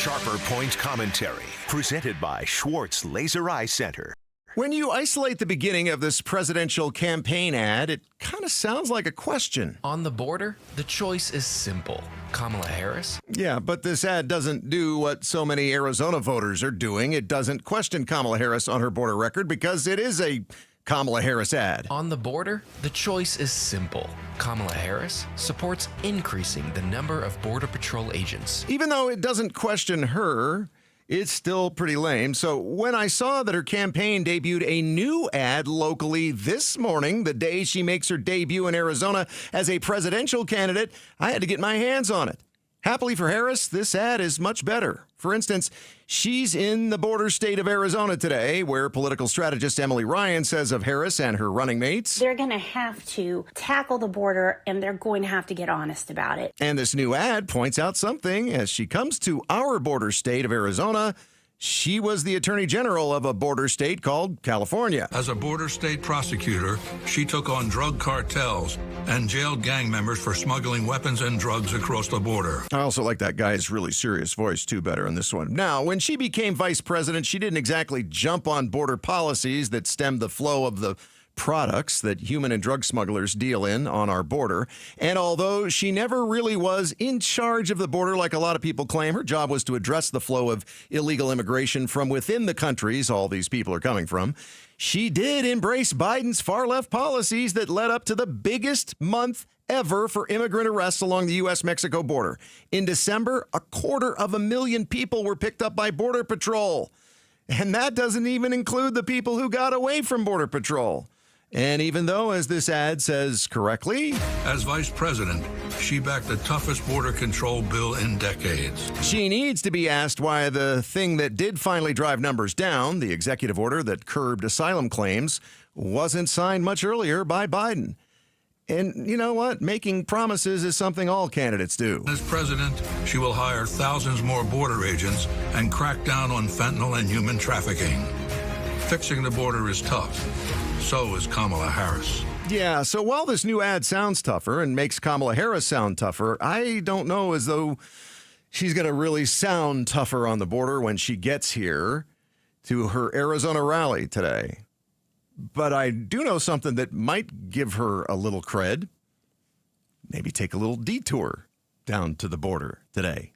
Sharper Point Commentary, presented by Schwartz Laser Eye Center. When you isolate the beginning of this presidential campaign ad, it kind of sounds like a question. On the border, the choice is simple. Kamala Harris? Yeah, but this ad doesn't do what so many Arizona voters are doing. It doesn't question Kamala Harris on her border record because it is a Kamala Harris ad. On the border, the choice is simple. Kamala Harris supports increasing the number of Border Patrol agents. Even though it doesn't question her, it's still pretty lame. So when I saw that her campaign debuted a new ad locally this morning, the day she makes her debut in Arizona as a presidential candidate, I had to get my hands on it. Happily for Harris, this ad is much better. For instance, she's in the border state of Arizona today, where political strategist Emily Ryan says of Harris and her running mates, they're going to have to tackle the border, and they're going to have to get honest about it. And this new ad points out something. As she comes to our border state of Arizona, she was the attorney general of a border state called California. As a border state prosecutor, she took on drug cartels and jailed gang members for smuggling weapons and drugs across the border. I also like that guy's really serious voice, too, better in this one. Now, when she became vice president, she didn't exactly jump on border policies that stemmed the flow of the products that human and drug smugglers deal in on our border. And although she never really was in charge of the border like a lot of people claim, her job was to address the flow of illegal immigration from within the countries all these people are coming from. She did embrace Biden's far-left policies that led up to the biggest month ever for immigrant arrests along the U.S.-Mexico border. In December, 250,000 people were picked up by Border Patrol. And that doesn't even include the people who got away from Border Patrol. And even though, as this ad says correctly, as vice president, she backed the toughest border control bill in decades. She needs to be asked why the thing that did finally drive numbers down, the executive order that curbed asylum claims, wasn't signed much earlier by Biden. And you know what? Making promises is something all candidates do. As president, she will hire thousands more border agents and crack down on fentanyl and human trafficking. Fixing the border is tough. So is Kamala Harris. Yeah, so while this new ad sounds tougher and makes Kamala Harris sound tougher, I don't know as though she's going to really sound tougher on the border when she gets here to her Arizona rally today. But I do know something that might give her a little cred. Maybe take a little detour down to the border today.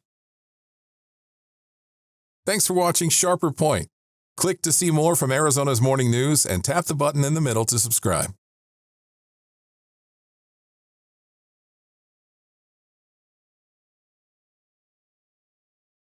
Thanks for watching Sharper Point. Click to see more from Arizona's morning news and tap the button in the middle to subscribe.